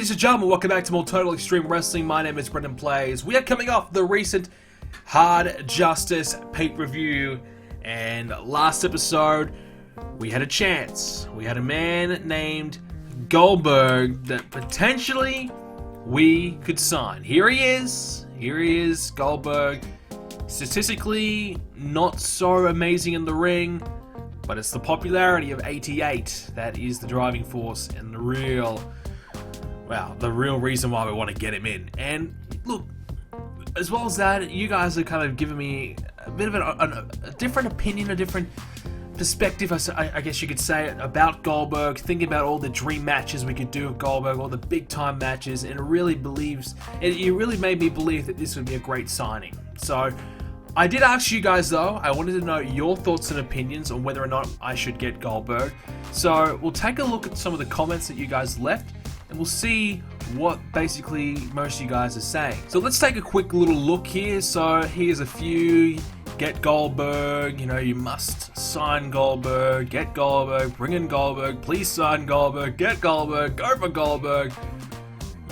Ladies and gentlemen, welcome back to more Total Extreme Wrestling. My name is BrendenPlayz. We are coming off the recent Hard Justice pay-per-view, and last episode we had a chance. We had a man named Goldberg that potentially we could sign. Here he is, Goldberg. Statistically, not so amazing in the ring, but it's the popularity of 88 that is the driving force and the real reason why we want to get him in. And look, as well as that, you guys are kind of giving me a bit of a different opinion, a different perspective, I guess you could say, about Goldberg, thinking about all the dream matches we could do with Goldberg, all the big time matches, and it really made me believe that this would be a great signing. So I did ask you guys though, I wanted to know your thoughts and opinions on whether or not I should get Goldberg. So we'll take a look at some of the comments that you guys left, and we'll see what basically most of you guys are saying. So let's take a quick little look here. So here's a few. Get Goldberg, you must sign Goldberg, get Goldberg, bring in Goldberg, please sign Goldberg, get Goldberg, go for Goldberg.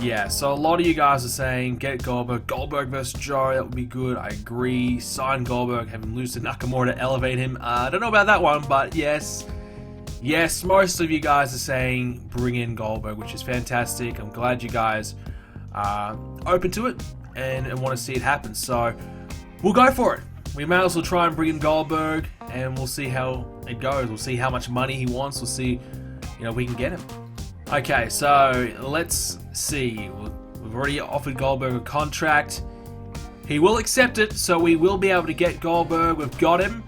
Yeah, so a lot of you guys are saying get Goldberg, Goldberg versus Joe, that would be good, I agree. Sign Goldberg, have him lose to Nakamura to elevate him. I don't know about that one, but yes, most of you guys are saying bring in Goldberg, which is fantastic. I'm glad you guys are open to it and want to see it happen. So we'll go for it. We might as well try and bring in Goldberg, and we'll see how it goes. We'll see how much money he wants. We'll see, we can get him. Okay, so let's see. We've already offered Goldberg a contract. He will accept it, so we will be able to get Goldberg. We've got him,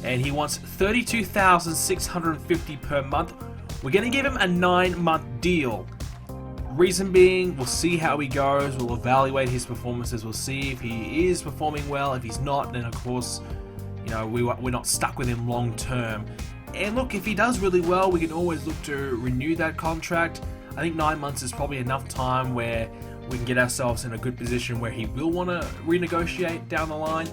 and he wants $32,650 per month. We're going to give him a 9-month deal. Reason being, we'll see how he goes, we'll evaluate his performances, we'll see if he is performing well. If he's not, then of course, we're not stuck with him long term. And look, if he does really well, we can always look to renew that contract. I think 9 months is probably enough time where we can get ourselves in a good position where he will want to renegotiate down the line.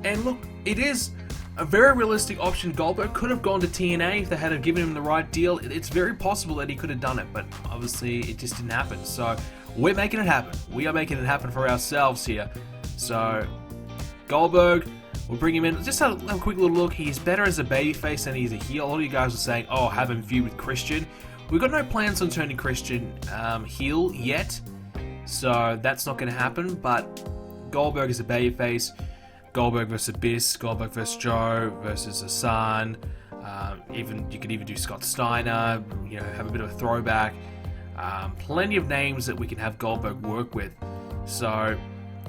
And look, it is a very realistic option. Goldberg could have gone to TNA if they had given him the right deal. It's very possible that he could have done it, but obviously it just didn't happen. So we're making it happen. We are making it happen for ourselves here. So Goldberg, we'll bring him in. Just have a quick little look. He's better as a babyface than he's a heel. A lot of you guys are saying, oh, have him feud with Christian. We've got no plans on turning Christian heel yet, so that's not going to happen. But Goldberg is a babyface. Goldberg versus Abyss, Goldberg versus Joe versus Hassan. You could even do Scott Steiner. Have a bit of a throwback. Plenty of names that we can have Goldberg work with. So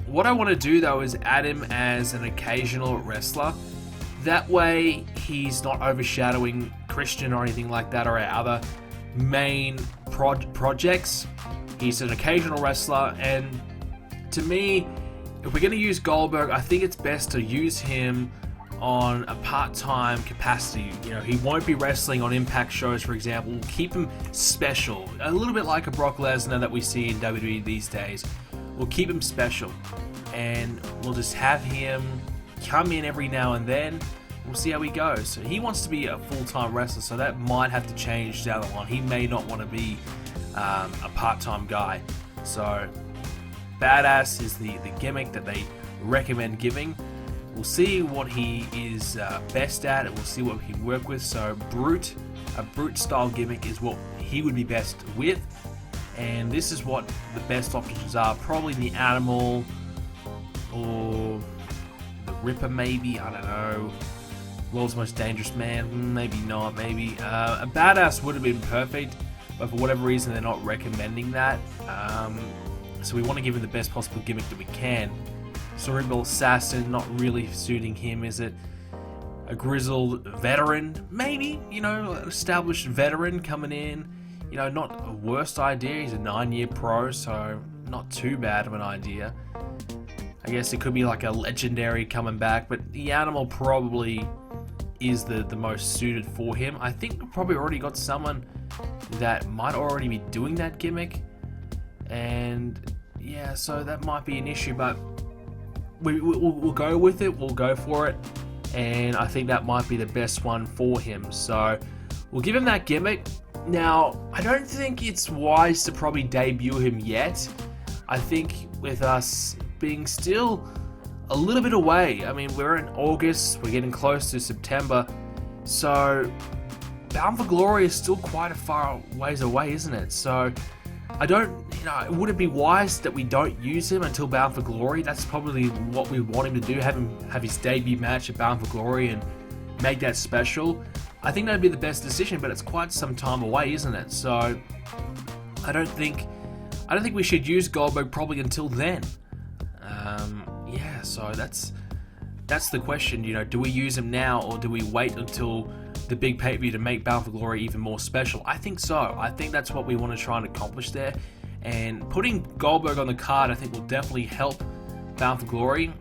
what I want to do though is add him as an occasional wrestler. That way he's not overshadowing Christian or anything like that, or our other main projects. He's an occasional wrestler, and to me, if we're going to use Goldberg, I think it's best to use him on a part-time capacity. He won't be wrestling on Impact shows, for example. We'll keep him special, a little bit like a Brock Lesnar that we see in WWE these days. We'll keep him special, and we'll just have him come in every now and then. We'll see how he goes. So he wants to be a full-time wrestler, so that might have to change down the line. He may not want to be a part-time guy. So Badass is the gimmick that they recommend giving. We'll see what he is best at, and we'll see what we can work with. So a brute style gimmick is what he would be best with, and this is what the best options are. Probably the Animal or the Ripper, maybe, I don't know. World's Most Dangerous Man, maybe not, maybe. A Badass would have been perfect, but for whatever reason they're not recommending that. So we want to give him the best possible gimmick that we can. Cerebral Assassin, not really suiting him, is it? A grizzled veteran, maybe, an established veteran coming in. Not a worst idea. He's a 9-year pro, so not too bad of an idea. I guess it could be like a legendary coming back, but the Animal probably is the most suited for him. I think we've probably already got someone that might already be doing that gimmick. And yeah, so that might be an issue, but we'll go with it. We'll go for it, and I think that might be the best one for him. So we'll give him that gimmick. Now, I don't think it's wise to probably debut him yet. I think with us being still a little bit away, I mean, we're in August, we're getting close to September, so Bound for Glory is still quite a far ways away, isn't it? So I don't, would it be wise that we don't use him until Bound for Glory? That's probably what we want him to do, have his debut match at Bound for Glory and make that special. I think that'd be the best decision, but it's quite some time away, isn't it? So I don't think we should use Goldberg probably until then. Yeah, so that's the question. Do we use him now, or do we wait until the big pay-per-view to make Bound for Glory even more special? I think so. I think that's what we want to try and accomplish there. And putting Goldberg on the card, I think, will definitely help Bound for Glory,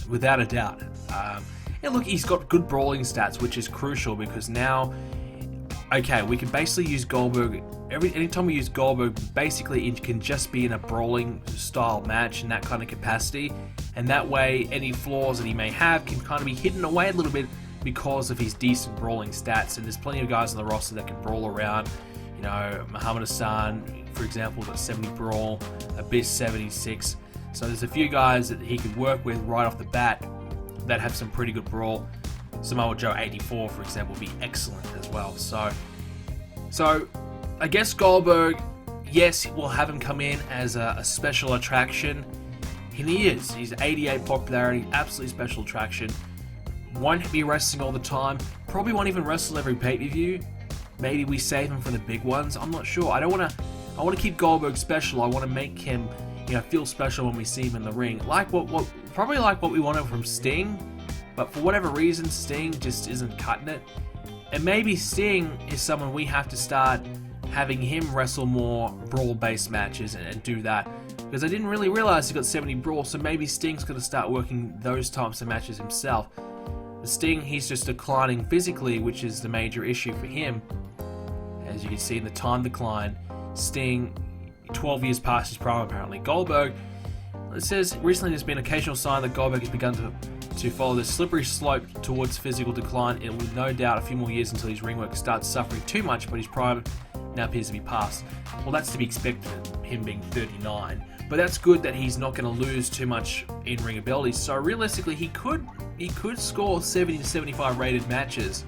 without a doubt. And look, he's got good brawling stats, which is crucial, because now, okay, we can basically use Goldberg. Anytime we use Goldberg, basically it can just be in a brawling style match in that kind of capacity, and that way any flaws that he may have can kind of be hidden away a little bit because of his decent brawling stats. And there's plenty of guys on the roster that can brawl around. Muhammad Hassan, for example, got 70 brawl, Abyss 76. So there's a few guys that he could work with right off the bat that have some pretty good brawl. Samoa Joe 84, for example, would be excellent as well. So I guess Goldberg, yes, we'll have him come in as a special attraction. And he is. He's 88 popularity, absolutely special attraction. Won't be wrestling all the time. Probably won't even wrestle every pay-per-view. Maybe we save him for the big ones. I'm not sure. I want to keep Goldberg special. I want to make him, feel special when we see him in the ring. Probably like what we wanted from Sting, but for whatever reason, Sting just isn't cutting it. And maybe Sting is someone we have to start having him wrestle more brawl-based matches and do that. Because I didn't really realize he got 70 brawl, so maybe Sting's going to start working those types of matches himself. But Sting, he's just declining physically, which is the major issue for him. As you can see in the time decline, Sting, 12 years past his prime apparently. Goldberg, it says recently there's been occasional sign that Goldberg has begun to follow the slippery slope towards physical decline. It will no doubt a few more years until his ring work starts suffering too much, but his prime now appears to be past. Well, that's to be expected, him being 39. But that's good that he's not going to lose too much in-ring ability. So realistically, he could score 70 to 75 rated matches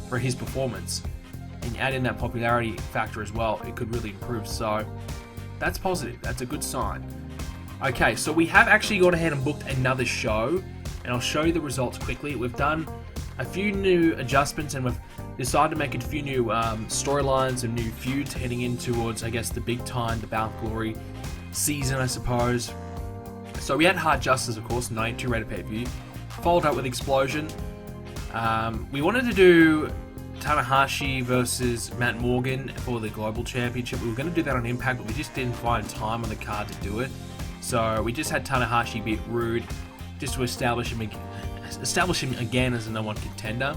for his performance. And add in that popularity factor as well, it could really improve. So that's positive. That's a good sign. Okay, so we have actually gone ahead and booked another show, and I'll show you the results quickly. We've done a few new adjustments, and we've decided to make a few new storylines and new feuds heading in towards, I guess, the big time, the Bound for Glory season, I suppose. So we had Hard Justice, of course, 92 rated pay-per-view, followed up with Explosion. We wanted to do Tanahashi versus Matt Morgan for the Global Championship. We were going to do that on Impact, but we just didn't find time on the card to do it. So we just had Tanahashi beat Rude just to establish him again as a number one contender.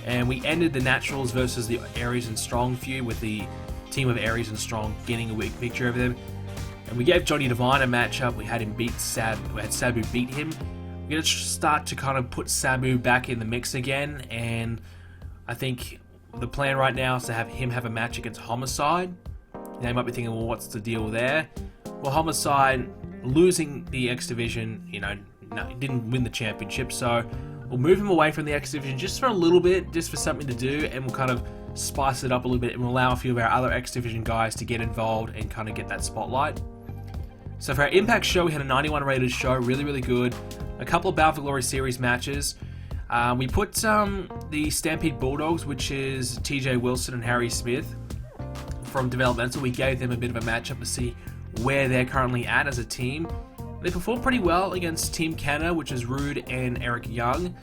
And we ended the Naturals versus the Aries and Strong feud with the team of Aries and Strong getting a weak victory over them. And we gave Johnny Devine a matchup. We had him beat we had Sabu beat him. We're going to start to kind of put Sabu back in the mix again, and I think the plan right now is to have him have a match against Homicide. They might be thinking, well, what's the deal there? Well, Homicide losing the X Division, he didn't win the championship, so we'll move him away from the X Division just for a little bit, just for something to do, and we'll kind of spice it up a little bit, and we'll allow a few of our other X Division guys to get involved and kind of get that spotlight. So for our Impact show, we had a 91 rated show, really, really good. A couple of Bound for Glory series matches. We put the Stampede Bulldogs, which is TJ Wilson and Harry Smith from Developmental. We gave them a bit of a matchup to see where they're currently at as a team. They performed pretty well against Team Canada, which is Rude and Eric Young.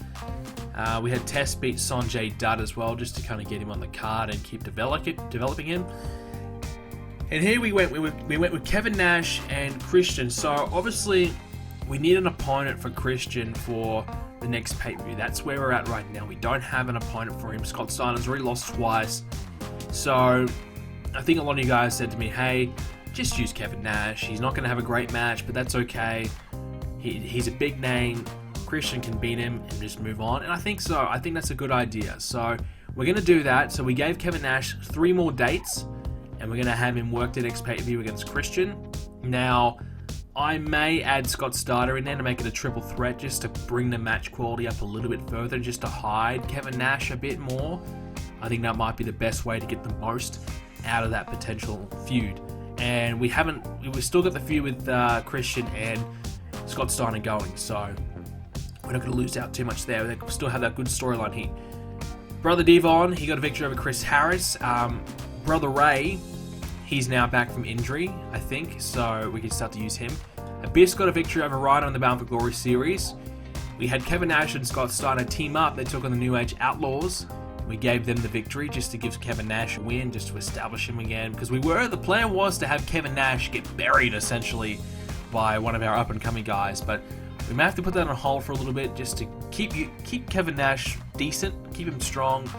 We had Tess beat Sanjay Dutt as well, just to kind of get him on the card and keep developing him. And here we went with Kevin Nash and Christian. So obviously we need an opponent for Christian for the next pay-per-view. That's where we're at right now. We don't have an opponent for him. Scott Steiner's already lost twice. So I think a lot of you guys said to me, hey, just use Kevin Nash. He's not going to have a great match, but that's okay. He's a big name. Christian can beat him and just move on. And I think so. I think that's a good idea. So we're going to do that. So we gave Kevin Nash 3 more dates, and we're going to have him work the next pay-per-view against Christian. Now, I may add Scott Steiner in there to make it a triple threat, just to bring the match quality up a little bit further, just to hide Kevin Nash a bit more. I think that might be the best way to get the most out of that potential feud. And we've still got the feud with Christian and Scott Steiner going, so we're not going to lose out too much there. We still have that good storyline here. Brother Devon, he got a victory over Chris Harris. Brother Ray, he's now back from injury, I think, so we can start to use him. Abyss got a victory over Rhino in the Bound for Glory series. We had Kevin Nash and Scott Steiner team up. They took on the New Age Outlaws. We gave them the victory just to give Kevin Nash a win, just to establish him again. Because the plan was to have Kevin Nash get buried, essentially, by one of our up-and-coming guys. But we may have to put that on hold for a little bit, just to keep Kevin Nash decent, keep him strong,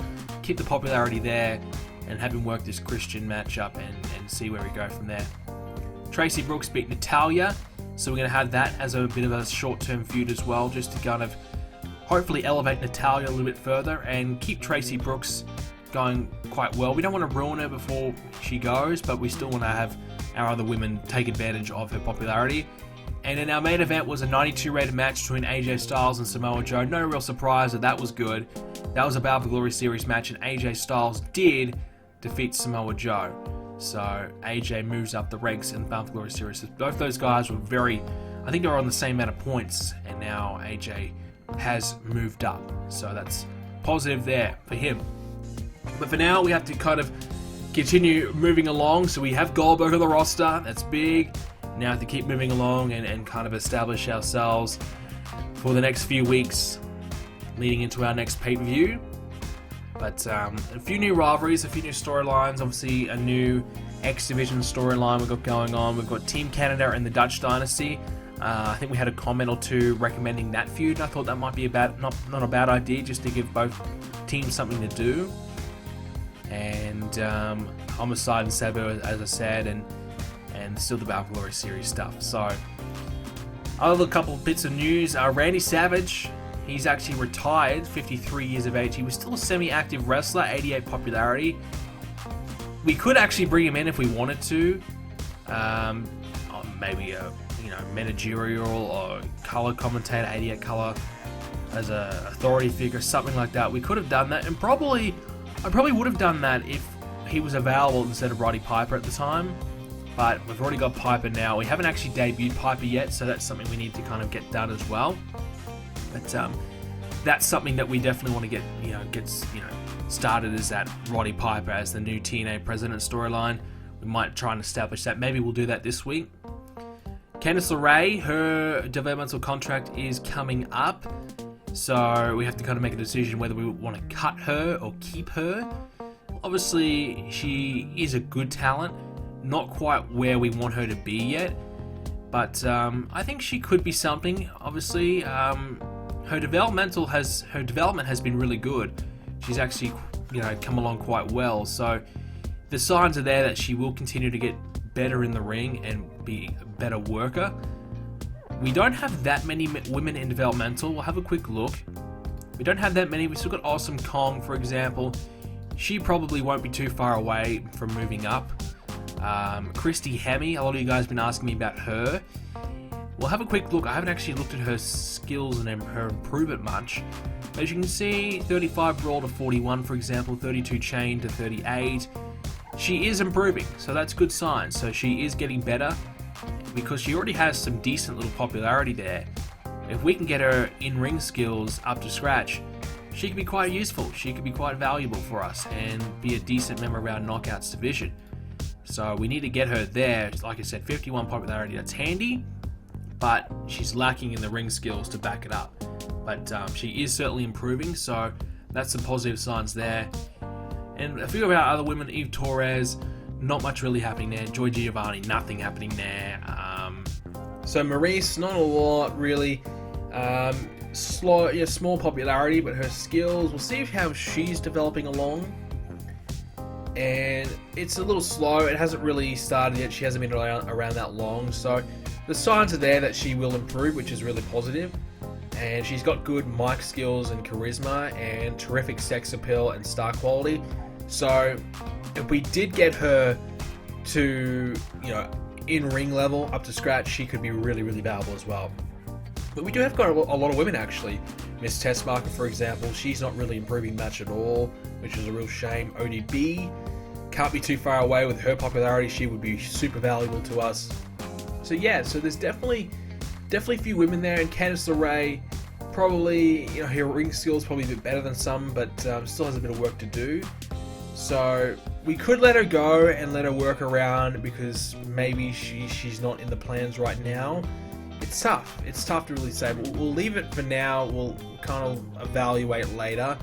keep the popularity there, and have him work this Christian matchup and see where we go from there. Tracy Brooks beat Natalya, so we're going to have that as a bit of a short-term feud as well, just to kind of hopefully elevate Natalya a little bit further and keep Tracy Brooks going quite well. We don't want to ruin her before she goes, but we still want to have our other women take advantage of her popularity. And in our main event was a 92 rated match between AJ Styles and Samoa Joe. No real surprise that was good. That was a Bound for Glory series match, and AJ Styles did defeat Samoa Joe. So AJ moves up the ranks in the Bound for Glory series. Both those guys were I think they were on the same amount of points, and now AJ has moved up. So that's positive there for him. But for now, we have to kind of continue moving along. So we have Goldberg on the roster. That's big. Now have to keep moving along and kind of establish ourselves for the next few weeks leading into our next pay-per-view. But a few new rivalries, a few new storylines. Obviously, a new X Division storyline we've got going on. We've got Team Canada and the Dutch Dynasty. I think we had a comment or two recommending that feud. I thought that might be not a bad idea, just to give both teams something to do. And Homicide and Sabu, as I said, and still the Bound for Glory series stuff. So, other couple of bits of news. Randy Savage, he's actually retired, 53 years of age. He was still a semi-active wrestler, 88 popularity. We could actually bring him in if we wanted to. Maybe a managerial or color commentator, 88 color, as a authority figure, something like that. We could have done that, and I probably would have done that if he was available instead of Roddy Piper at the time. But we've already got Piper now. We haven't actually debuted Piper yet, so that's something we need to kind of get done as well. But that's something that we definitely want to get started, as that Roddy Piper as the new TNA president storyline. We might try and establish that. Maybe we'll do that this week. Candice LeRae, her developmental contract is coming up, so we have to kind of make a decision whether we want to cut her or keep her. Obviously, she is a good talent, not quite where we want her to be yet, but I think she could be something. Obviously, her development has been really good. She's actually come along quite well, so the signs are there that she will continue to get better in the ring and be a better worker. We don't have that many women in developmental. We'll have a quick look. We don't have that many. We still got Awesome Kong, for example. She probably won't be too far away from moving up. Christy Hemme, a lot of you guys have been asking me about her. We'll have a quick look. I haven't actually looked at her skills and her improvement much. But as you can see, 35 brawl to 41, for example, 32 chain to 38. She is improving, so that's good sign. So she is getting better, because she already has some decent little popularity there. If we can get her in-ring skills up to scratch, she could be quite useful. She could be quite valuable for us and be a decent member of our Knockouts division. So we need to get her there. Like I said, 51 popularity, that's handy, but she's lacking in the ring skills to back it up. But she is certainly improving, so that's some positive signs there. And a few of our other women, Eve Torres, not much really happening there. Joy Giovanni, nothing happening there. So Maurice, not a lot really. Small popularity, but her skills, we'll see how she's developing along. And it's a little slow. It hasn't really started yet. She hasn't been around that long. So the signs are there that she will improve, which is really positive. and she's got good mic skills and charisma and terrific sex appeal and star quality. So if we did get her to, you know, in-ring level up to scratch, she could be really, really valuable as well. But we do have got a lot of women actually. Miss Tessmacher, for example, she's not really improving much at all, which is a real shame. ODB can't be too far away with her popularity. She would be super valuable to us. So yeah, so there's definitely a few women there, and Candice LeRae, probably, you know, her ring skills probably a bit better than some, but still has a bit of work to do. So we could let her go and let her work around, because maybe she's not in the plans right now. It's tough. It's tough to really say, but we'll leave it for now. We'll kind of evaluate later.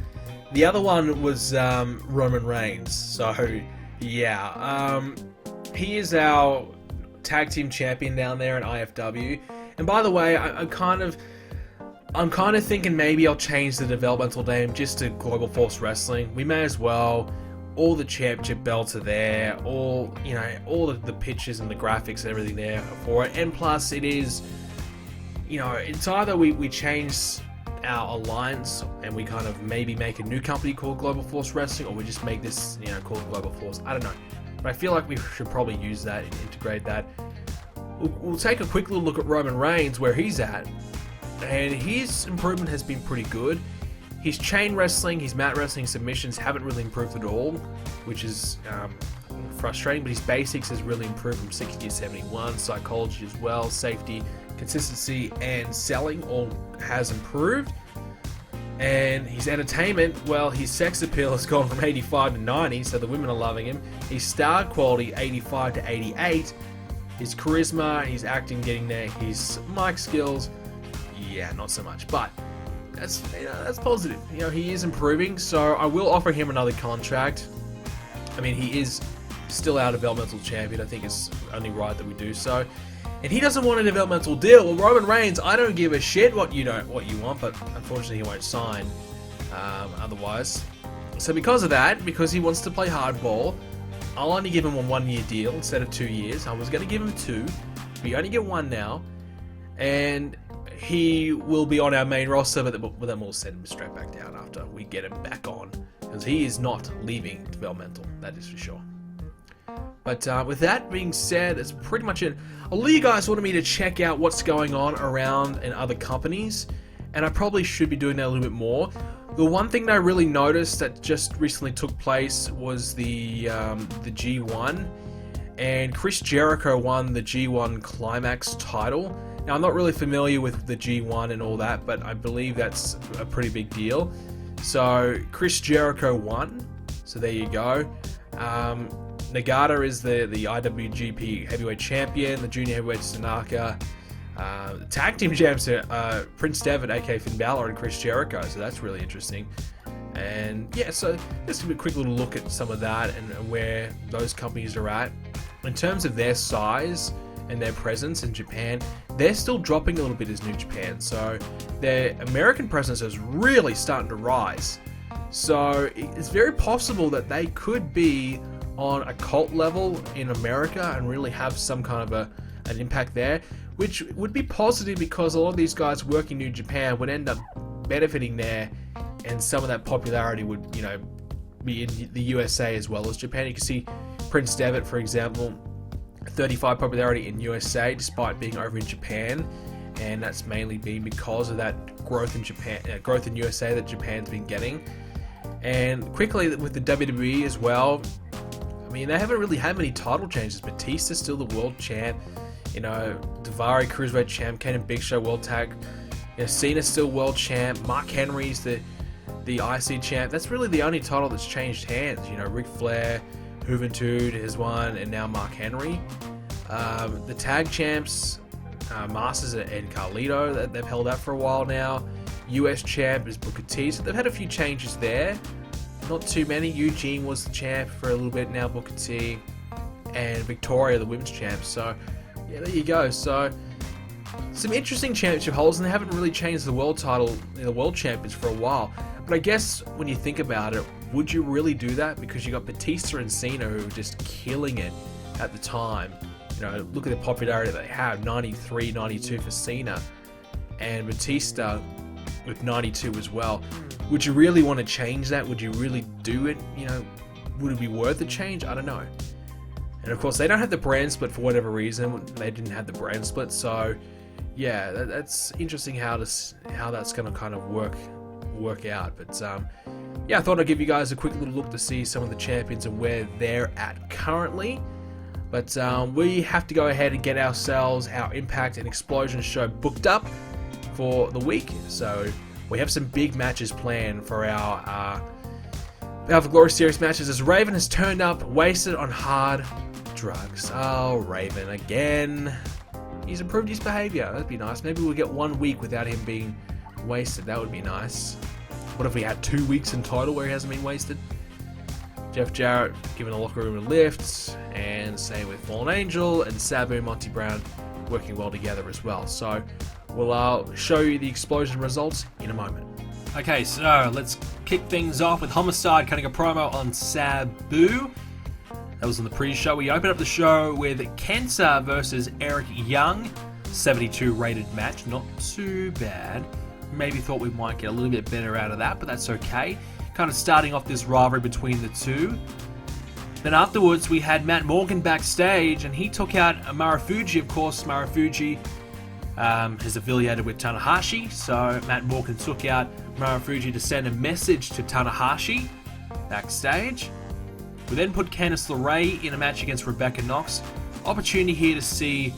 The other one was Roman Reigns. So yeah, he is our tag team champion down there in IFW. And by the way, I'm kind of thinking maybe I'll change the developmental name just to Global Force Wrestling. We may as well. All the championship belts are there, all of the pictures and the graphics and everything there for it. And plus, it is, you know, it's either we change our alliance and we kind of maybe make a new company called Global Force Wrestling, or we just make this, you know, called Global Force. I don't know, but I feel like we should probably use that and integrate that. We'll take a quick little look at Roman Reigns, where he's at, and his improvement has been pretty good. His chain wrestling, his mat wrestling submissions haven't really improved at all, which is frustrating, but his basics has really improved from 60 to 71. Psychology as well, safety, consistency, and selling all has improved. And his entertainment, well, his sex appeal has gone from 85 to 90, so the women are loving him. His star quality, 85 to 88. His charisma, his acting getting there. His mic skills, yeah, not so much, but that's positive. You know, he is improving, so I will offer him another contract. I mean, he is still our developmental champion. I think it's only right that we do so. And he doesn't want a developmental deal. Well, Roman Reigns, I don't give a shit what you want, but unfortunately he won't sign otherwise. So because of that, because he wants to play hardball, I'll only give him a 1-year deal instead of 2 years. I was going to give him 2, but you only get 1 now. And he will be on our main roster, but then we'll send him straight back down after we get him back on, because he is not leaving developmental, that is for sure. But with that being said, that's pretty much it. A lot of you guys wanted me to check out what's going on around in other companies, and I probably should be doing that a little bit more. The one thing that I really noticed that just recently took place was the G1, and Chris Jericho won the G1 Climax title. Now, I'm not really familiar with the G1 and all that, but I believe that's a pretty big deal. So, Chris Jericho won. So, there you go. Nagata is the IWGP Heavyweight Champion. The Junior Heavyweight Tanaka. The Tag Team Champs are Prince Devitt, aka Finn Balor, and Chris Jericho. So, that's really interesting. And, yeah, so just a quick little look at some of that and where those companies are at. In terms of their size and their presence in Japan, they're still dropping a little bit as New Japan, so their American presence is really starting to rise. So it's very possible that they could be on a cult level in America and really have some kind of an impact there, which would be positive, because a lot of these guys working New Japan would end up benefiting there, and some of that popularity would, you know, be in the USA as well as Japan. You can see Prince Devitt, for example, 35 popularity in USA despite being over in Japan, and that's mainly been because of that growth in Japan, growth in USA that Japan's been getting. And quickly with the WWE as well, I mean, they haven't really had many title changes. Batista's still the world champ, you know, Daivari Cruiserweight champ, Kane and Big Show world tag, you know, Cena's still world champ, Mark Henry's the IC champ. That's really the only title that's changed hands. You know, Ric Flair, Juventud has won, and now Mark Henry. The tag champs, Masters and Carlito, they've held that for a while now. US champ is Booker T, so they've had a few changes there. Not too many. Eugene was the champ for a little bit, now Booker T. And Victoria, the women's champ. So, yeah, there you go. So, some interesting championship holders, and they haven't really changed the world title, the world champions for a while. But I guess when you think about it, would you really do that? Because you got Batista and Cena who were just killing it at the time. You know, look at the popularity they have, 93, 92 for Cena. And Batista with 92 as well. Would you really want to change that? Would you really do it? You know, would it be worth a change? I don't know. And of course, they don't have the brand split for whatever reason. They didn't have the brand split, so yeah, that's interesting how that's going to kind of work out. But yeah, I thought I'd give you guys a quick little look to see some of the champions and where they're at currently. But we have to go ahead and get ourselves our Impact and Explosion show booked up for the week. So we have some big matches planned for our Glory Series matches, as Raven has turned up wasted on hard drugs. Oh, Raven again. He's improved his behavior. That'd be nice. Maybe we'll get 1 week without him being wasted. That would be nice. What if we had 2 weeks in total where he hasn't been wasted? Jeff Jarrett giving the locker room a lift, and same with Fallen Angel and Sabu, Monty Brown working well together as well. So we'll show you the Explosion results in a moment. Okay, so let's kick things off with Homicide cutting a promo on Sabu. That was on the pre-show. We opened up the show with Kenta versus Eric Young. 72 rated match, not too bad. Maybe thought we might get a little bit better out of that, but that's okay. Kind of starting off this rivalry between the two. Then afterwards, we had Matt Morgan backstage, and he took out Marufuji. Of course, Marufuji is affiliated with Tanahashi, so Matt Morgan took out Marufuji to send a message to Tanahashi backstage. We then put Candice LeRae in a match against Rebecca Knox. Opportunity here to see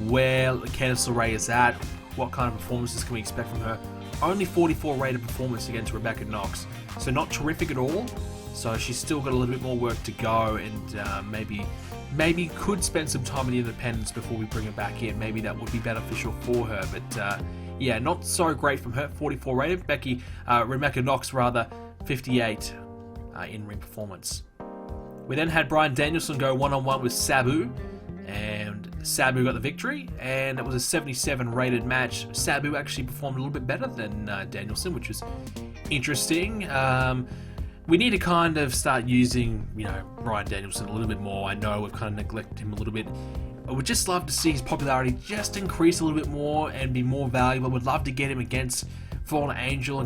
where Candice LeRae is at, what kind of performances can we expect from her. Only 44 rated performance against Rebecca Knox, so not terrific at all. So she's still got a little bit more work to go, and maybe could spend some time in the independents before we bring her back in. Maybe that would be beneficial for her, but yeah, not so great from her. 44 rated. Rebecca Knox rather, 58 in-ring performance. We then had Bryan Danielson go one-on-one with Sabu, and Sabu got the victory, and it was a 77 rated match. Sabu actually performed a little bit better than Danielson, which was interesting. We need to kind of start using, Bryan Danielson a little bit more. I know we've kind of neglected him a little bit. I would just love to see his popularity just increase a little bit more and be more valuable. Would love to get him against Fallen Angel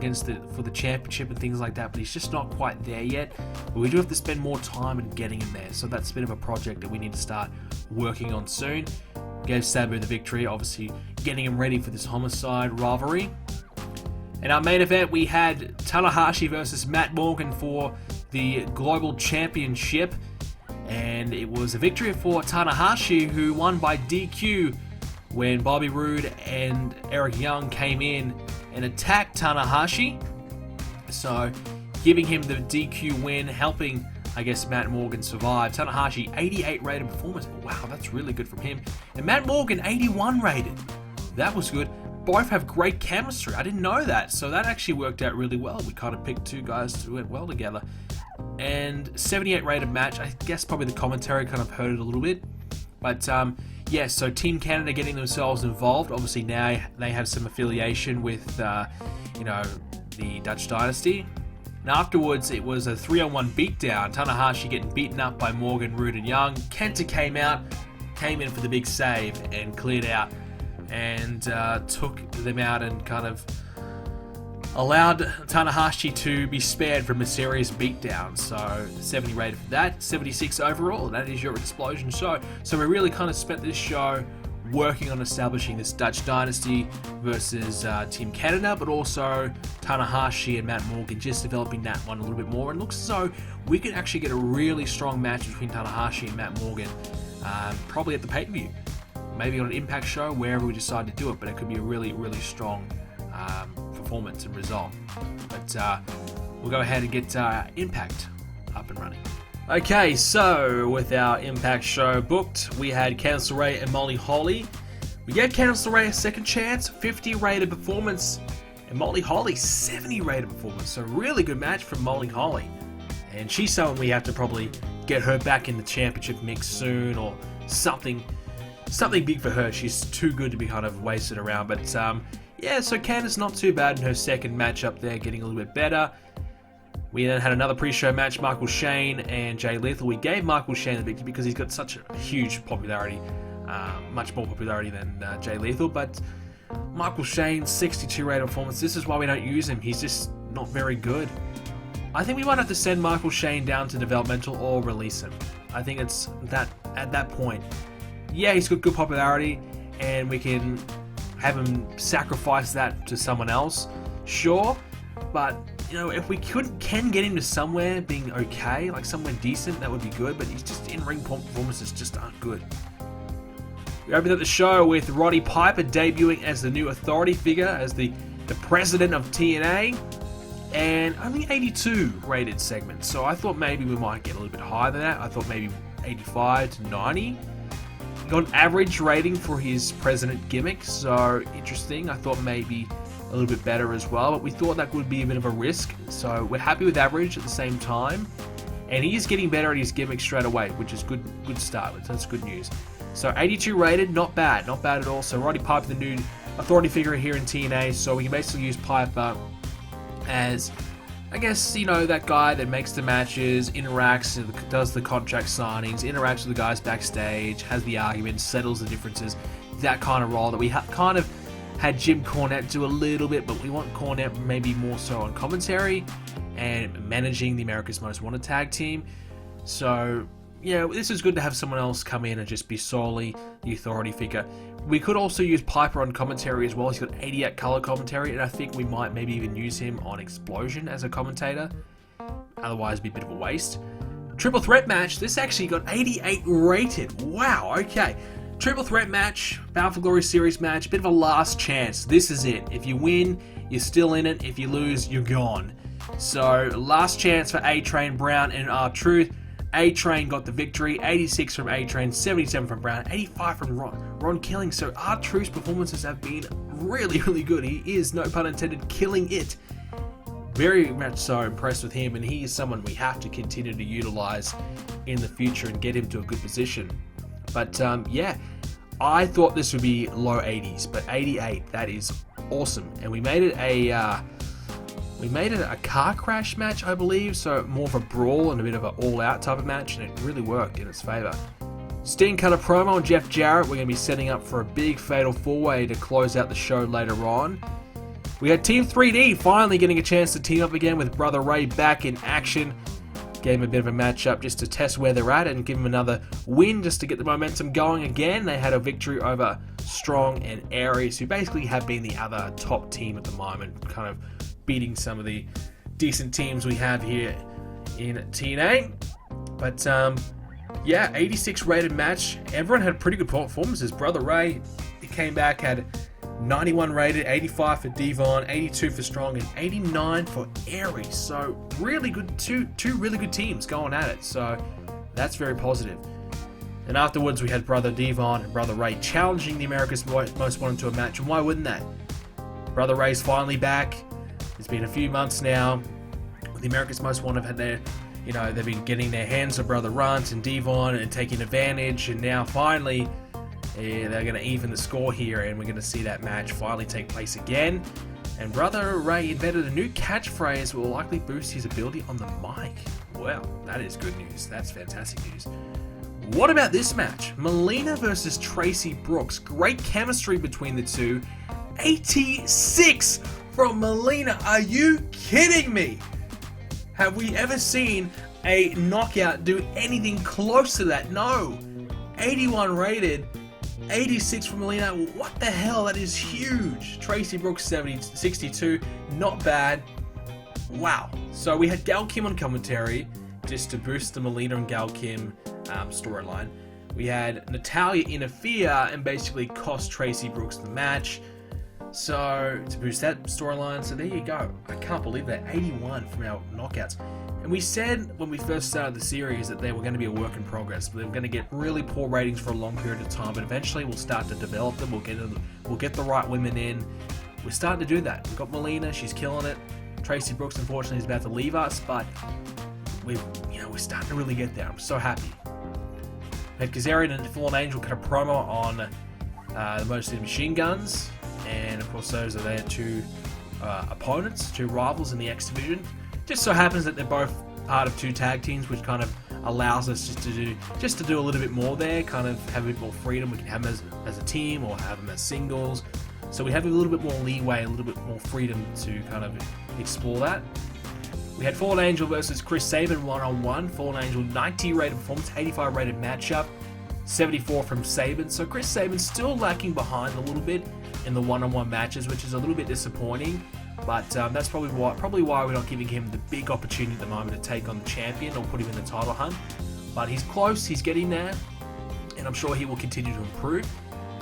for the championship and things like that, but he's just not quite there yet. But we do have to spend more time in getting him there, so that's a bit of a project that we need to start working on soon. Gave Sabu the victory, obviously getting him ready for this Homicide rivalry. In our main event, we had Tanahashi versus Matt Morgan for the Global Championship, and it was a victory for Tanahashi, who won by DQ when Bobby Roode and Eric Young came in and attacked Tanahashi. So giving him the DQ win, helping, I guess, Matt Morgan survive. Tanahashi, 88 rated performance. Wow, that's really good from him. And Matt Morgan, 81 rated. That was good. Both have great chemistry. I didn't know that, so that actually worked out really well. We kind of picked two guys who went well together. And 78 rated match. I guess probably the commentary kind of hurt it a little bit. But yeah, so Team Canada getting themselves involved. Obviously now they have some affiliation with, the Dutch Dynasty. And afterwards, it was a 3-on-1 beatdown. Tanahashi getting beaten up by Morgan, Roode, and Young. Kenta came in for the big save and cleared out and took them out and kind of allowed Tanahashi to be spared from a serious beatdown. So 70 rated for that, 76 overall. That is your Explosion show. So we really kind of spent this show working on establishing this Dutch Dynasty versus Team Canada, but also Tanahashi and Matt Morgan, just developing that one a little bit more. And it looks as though we could actually get a really strong match between Tanahashi and Matt Morgan, probably at the pay-per-view. Maybe on an Impact show, wherever we decide to do it, but it could be a really, really strong performance and result. But we'll go ahead and get Impact up and running. Okay, so with our Impact show booked, we had Candice LeRae and Molly Holly. We gave Candice LeRae a second chance, 50 rated performance, and Molly Holly 70 rated performance. So really good match from Molly Holly. And she's someone we have to probably get her back in the championship mix soon, or something big for her. She's too good to be kind of wasted around. But yeah, so Candice not too bad in her second match up there, getting a little bit better. We then had another pre-show match, Michael Shane and Jay Lethal. We gave Michael Shane the victory because he's got such a huge popularity, much more popularity than Jay Lethal. But Michael Shane, 62 rated performance. This is why we don't use him. He's just not very good. I think we might have to send Michael Shane down to developmental or release him. I think it's that at that point. Yeah, he's got good popularity, and we can have him sacrifice that to someone else. Sure, but you know, if we can get him to somewhere being okay, like somewhere decent, that would be good. But he's just in-ring performances just aren't good. We opened up the show with Roddy Piper debuting as the new authority figure, as the president of TNA, and only 82 rated segments. So I thought maybe we might get a little bit higher than that. I thought maybe 85 to 90. Got an average rating for his president gimmick, so interesting. I thought maybe a little bit better as well, but we thought that would be a bit of a risk. So we're happy with average at the same time, and he is getting better at his gimmick straight away, which is good start. That's good news. So 82 rated, not bad at all. So Roddy Piper, the new authority figure here in TNA, so we can basically use Piper as, I guess, you know, that guy that makes the matches, interacts, does the contract signings, interacts with the guys backstage, has the arguments, settles the differences, that kind of role that we kind of had Jim Cornette do a little bit, but we want Cornette maybe more so on commentary and managing the America's Most Wanted tag team. So yeah, this is good to have someone else come in and just be solely the authority figure. We could also use Piper on commentary as well. He's got 88 color commentary, and I think we might maybe even use him on Explosion as a commentator. Otherwise, it'd be a bit of a waste. Triple threat match. This actually got 88 rated. Wow, okay. Triple threat match, Bound for Glory series match, bit of a last chance. This is it. If you win, you're still in it. If you lose, you're gone. So, last chance for A-Train, Brown, and R-Truth. A-Train got the victory, 86 from A-Train, 77 from Brown, 85 from Ron Killing. So R-Truth's performances have been really, really good. He is, no pun intended, killing it. Very much so impressed with him, and he is someone we have to continue to utilize in the future and get him to a good position. But yeah, I thought this would be low 80s, but 88, that is awesome. And we made it a car crash match, I believe, so more of a brawl and a bit of an all-out type of match, and it really worked in its favour. Sting cut a promo on Jeff Jarrett. We're going to be setting up for a big fatal four-way to close out the show later on. We had Team 3D finally getting a chance to team up again with Brother Ray back in action. Gave him a bit of a matchup just to test where they're at and give him another win just to get the momentum going again. They had a victory over Strong and Aries, who basically have been the other top team at the moment, kind of beating some of the decent teams we have here in TNA. But yeah, 86 rated match. Everyone had pretty good performances. Brother Ray, he came back, had 91 rated, 85 for Devon, 82 for Strong, and 89 for Aries. So really good, two really good teams going at it. So that's very positive. And afterwards we had Brother Devon and Brother Ray challenging the America's Most Wanted to a match. And why wouldn't that? Brother Ray's finally back. It's been a few months now. The America's Most Wanted had their, you know, they've been getting their hands on Brother Runt and Devon and taking advantage, and now finally they're going to even the score here, and we're going to see that match finally take place again. And Brother Ray invented a new catchphrase that will likely boost his ability on the mic. Well, that is good news. That's fantastic news. What about this match? Melina versus Tracy Brooks. Great chemistry between the two. 86 from Melina. Are you kidding me? Have we ever seen a knockout do anything close to that? No. 81 rated, 86 from Melina. What the hell? That is huge. Tracy Brooks 62. Not bad. Wow. So we had Gail Kim on commentary just to boost the Melina and Gail Kim storyline. We had Natalya interfere and basically cost Tracy Brooks the match. So, to boost that storyline, so there you go. I can't believe that, 81 from our knockouts. And we said when we first started the series that they were going to be a work in progress. They were going to get really poor ratings for a long period of time, but eventually we'll start to develop them. We'll get the right women in. We're starting to do that. We've got Melina, she's killing it. Tracy Brooks, unfortunately, is about to leave us, but we're starting to really get there. I'm so happy. We had Kazarian and Fallen Angel cut a promo on the Motor Machine Guns. And of course those are their two opponents, two rivals in the X Division. Just so happens that they're both part of two tag teams, which kind of allows us just to do a little bit more there, kind of have a bit more freedom. We can have them as a team or have them as singles. So we have a little bit more leeway, a little bit more freedom to kind of explore that. We had Fallen Angel versus Chris Sabin one-on-one. Fallen Angel 90 rated performance, 85 rated matchup, 74 from Sabin. So Chris Sabin's still lacking behind a little bit in the one-on-one matches, which is a little bit disappointing. But that's probably why we're not giving him the big opportunity at the moment to take on the champion or put him in the title hunt. But he's close, he's getting there, and I'm sure he will continue to improve.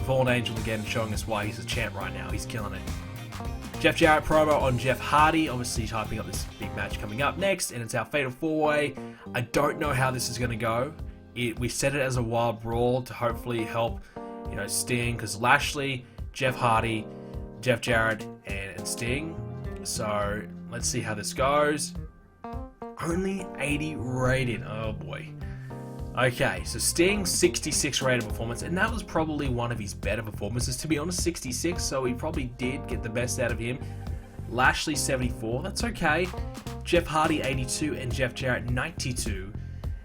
Fallen Angel again showing us why he's a champ right now. He's killing it. Jeff Jarrett promo on Jeff Hardy, obviously hyping up this big match coming up next, and it's our Fatal 4-Way. I don't know how this is going to go. We set it as a wild brawl to hopefully help, Sting, because Lashley, Jeff Hardy, Jeff Jarrett, and Sting. So let's see how this goes. Only 80 rated. Oh boy. Okay, so Sting 66 rated performance, and that was probably one of his better performances, to be honest. 66, so he probably did get the best out of him. Lashley 74, that's okay. Jeff Hardy 82 and Jeff Jarrett 92.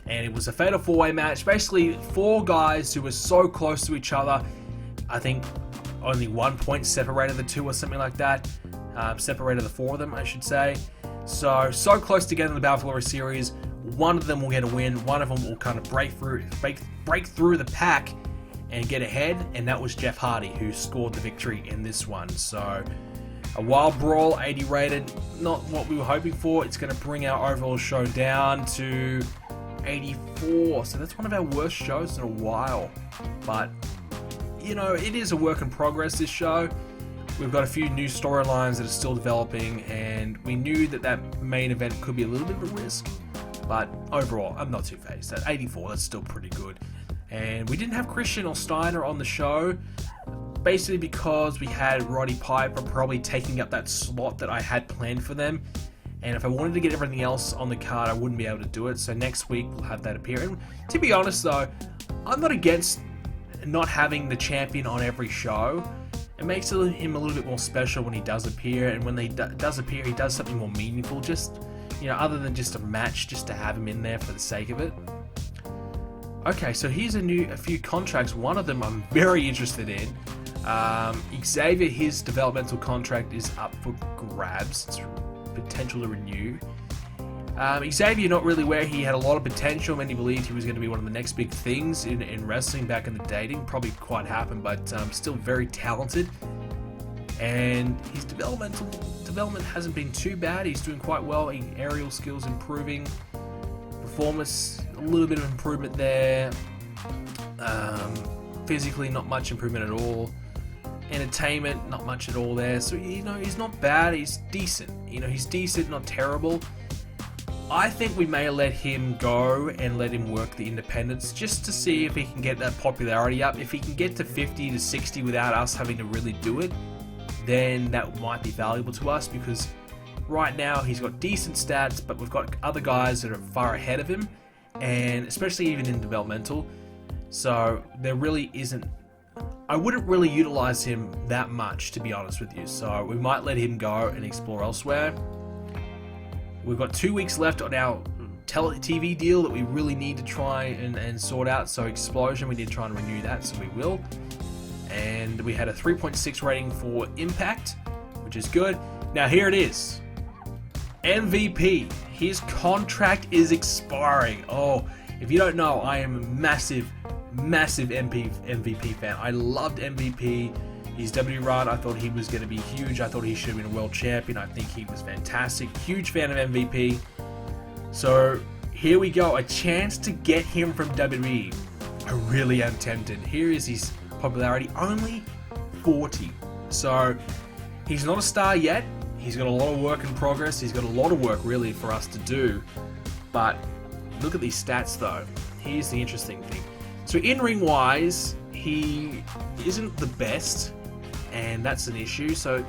And it was a Fatal 4-Way match. Basically, 4 guys who were so close to each other. I think only 1 point separated the 2 or something like that. Separated the 4 of them, I should say. So close together in the Battle Royale series. One of them will get a win. One of them will kind of break through the pack and get ahead. And that was Jeff Hardy, who scored the victory in this one. So a wild brawl, 80 rated. Not what we were hoping for. It's going to bring our overall show down to 84. So that's one of our worst shows in a while. But, it is a work in progress, this show. We've got a few new storylines that are still developing, and we knew that main event could be a little bit of a risk. But overall, I'm not too phased. At 84, that's still pretty good. And we didn't have Christian or Steiner on the show, basically because we had Roddy Piper probably taking up that slot that I had planned for them. And if I wanted to get everything else on the card, I wouldn't be able to do it. So next week, we'll have that appear. And to be honest, though, I'm not against not having the champion on every show. It makes him a little bit more special when he does appear. And when he does appear, he does something more meaningful. Just, other than just a match, just to have him in there for the sake of it. Okay, so here's a few contracts. One of them I'm very interested in. Xavier, his developmental contract is up for grabs. It's potential to renew. Xavier, not really where he had a lot of potential. Many believed he was going to be one of the next big things in wrestling back in the day. Didn't probably quite happen, but still very talented. And his development hasn't been too bad. He's doing quite well. Aerial skills improving. Performance, a little bit of improvement there. Physically, not much improvement at all. Entertainment, not much at all there. So, he's not bad. He's decent. He's decent, not terrible. I think we may let him go and let him work the independents just to see if he can get that popularity up. If he can get to 50 to 60 without us having to really do it, then that might be valuable to us, because right now he's got decent stats, but we've got other guys that are far ahead of him, and especially even in developmental. So there really isn't... I wouldn't really utilize him that much, to be honest with you. So we might let him go and explore elsewhere. We've got 2 weeks left on our TV deal that we really need to try and sort out. So Explosion, we need to try and renew that, so we will. And we had a 3.6 rating for Impact, which is good. Now here it is. MVP. His contract is expiring. Oh, if you don't know, I am a massive MVP fan. I loved MVP. His WWE run, I thought he was going to be huge. I thought he should have been a world champion. I think he was fantastic. Huge fan of MVP. So here we go. A chance to get him from WWE. I really am tempted. Here is his popularity. Only 40. So he's not a star yet. He's got a lot of work in progress. He's got a lot of work really for us to do. But look at these stats though. Here's the interesting thing. So in-ring wise, he isn't the best, and that's an issue. So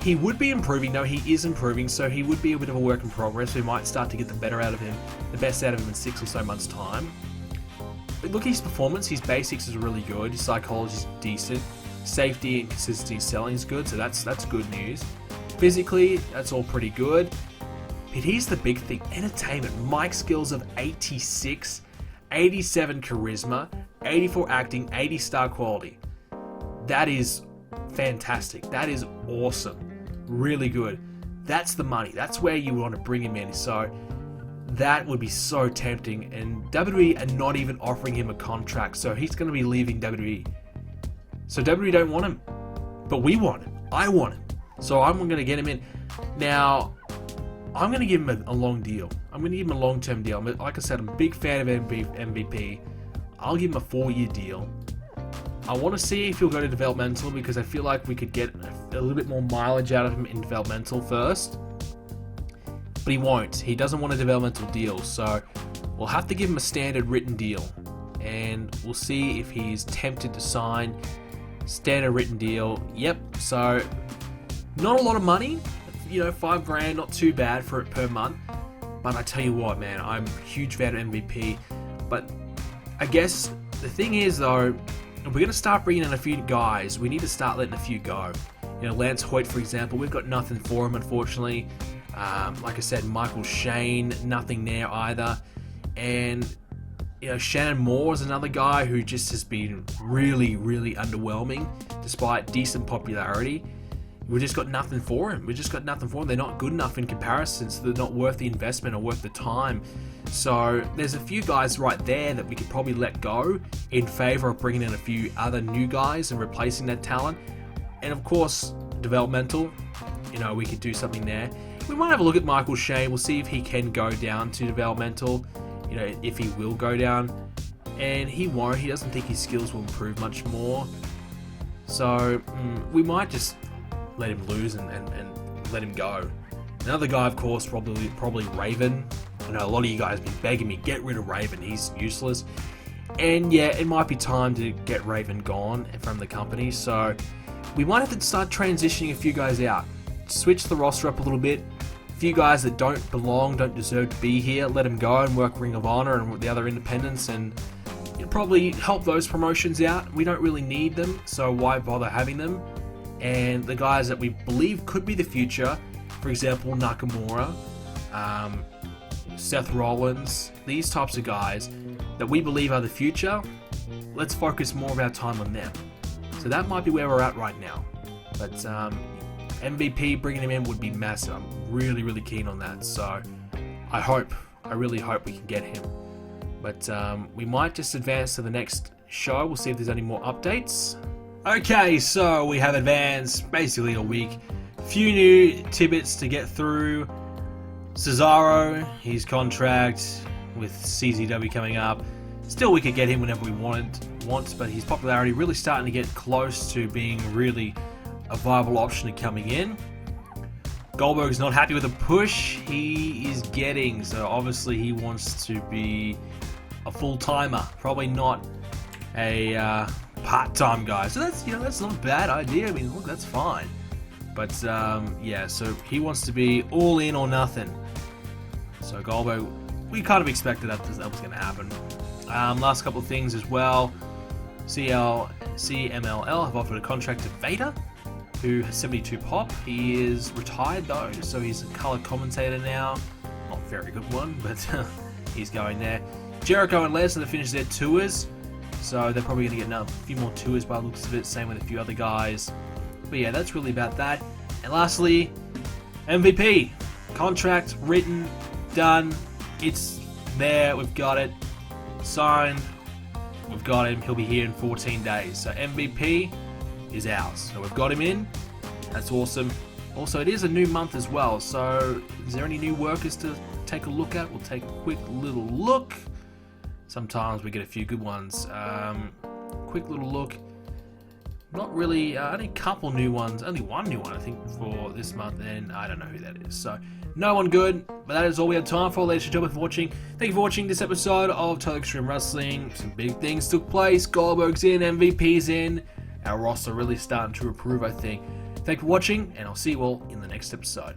he would be improving. No, he is improving. So he would be a bit of a work in progress. We might start to get the best out of him in 6 or so months' time. But look at his performance. His basics is really good. His psychology is decent. Safety and consistency selling is good. So that's good news. Physically, that's all pretty good. But here's the big thing: entertainment. Mic skills of 86. 87 charisma, 84 acting, 80 star quality. That is fantastic. That is awesome. Really good. That's the money. That's where you want to bring him in. So that would be so tempting. And WWE are not even offering him a contract. So he's going to be leaving WWE. So WWE don't want him. But we want him. I want him. So I'm going to get him in. Now, I'm going to give him a long deal. I'm going to give him a long-term deal. Like I said, I'm a big fan of MVP. I'll give him a 4-year deal. I want to see if he'll go to developmental because I feel like we could get a little bit more mileage out of him in developmental first. But he won't. He doesn't want a developmental deal. So we'll have to give him a standard written deal. And we'll see if he's tempted to sign standard written deal. Yep. So not a lot of money. $5,000, not too bad for it per month. But I tell you what, man, I'm a huge fan of MVP. But I guess the thing is, though, if we're going to start bringing in a few guys, we need to start letting a few go. Lance Hoyt, for example, we've got nothing for him, unfortunately. Like I said, Michael Shane, nothing there either. And, Shannon Moore is another guy who just has been really, really underwhelming, despite decent popularity. We've just got nothing for him. They're not good enough in comparison, so they're not worth the investment or worth the time. So there's a few guys right there that we could probably let go in favor of bringing in a few other new guys and replacing that talent. And of course, developmental, we could do something there. We might have a look at Michael Shane. We'll see if he can go down to developmental, if he will go down. And he won't. He doesn't think his skills will improve much more. So we might just let him lose and let him go. Another guy, of course, probably Raven. I know a lot of you guys have been begging me, get rid of Raven, he's useless. And yeah, it might be time to get Raven gone from the company, so we might have to start transitioning a few guys out. Switch the roster up a little bit. A few guys that don't deserve to be here, let them go and work Ring of Honor and the other independents, and probably help those promotions out. We don't really need them, so why bother having them? And the guys that we believe could be the future, for example, Nakamura, Seth Rollins, these types of guys that we believe are the future, let's focus more of our time on them. So that might be where we're at right now. But MVP, bringing him in would be massive. I'm really, really keen on that. So I really hope we can get him. But we might just advance to the next show. We'll see if there's any more updates. Okay, so we have advanced basically a week. Few new tidbits to get through. Cesaro, his contract with CZW coming up. Still, we could get him whenever we want, but his popularity really starting to get close to being really a viable option to coming in. Goldberg's not happy with the push he is getting, so obviously he wants to be a full-timer, probably not a part-time guy. So that's not a bad idea. I mean, look, that's fine. But yeah, so he wants to be all in or nothing. So Goldberg, we kind of expected that was going to happen. Last couple of things as well. CMLL have offered a contract to Vader, who has 72 pop. He is retired though, so he's a color commentator now. Not a very good one, but he's going there. Jericho and Lesnar finished their tours, so they're probably going to get a few more tours by the looks of it. Same with a few other guys. But yeah, that's really about that. And lastly, MVP. Contract written, done. It's there. We've got it. Signed. We've got him. He'll be here in 14 days. So MVP is ours. So we've got him in. That's awesome. Also, it is a new month as well. So is there any new workers to take a look at? We'll take a quick little look. Sometimes we get a few good ones. Quick little look. Not really, only a couple new ones. Only one new one, I think, for this month, and I don't know who that is. So, no one good, but that is all we have time for. Ladies and gentlemen, for watching. Thank you for watching this episode of Total Extreme Wrestling. Some big things took place. Goldberg's in, MVP's in. Our roster really starting to improve, I think. Thank you for watching, and I'll see you all in the next episode.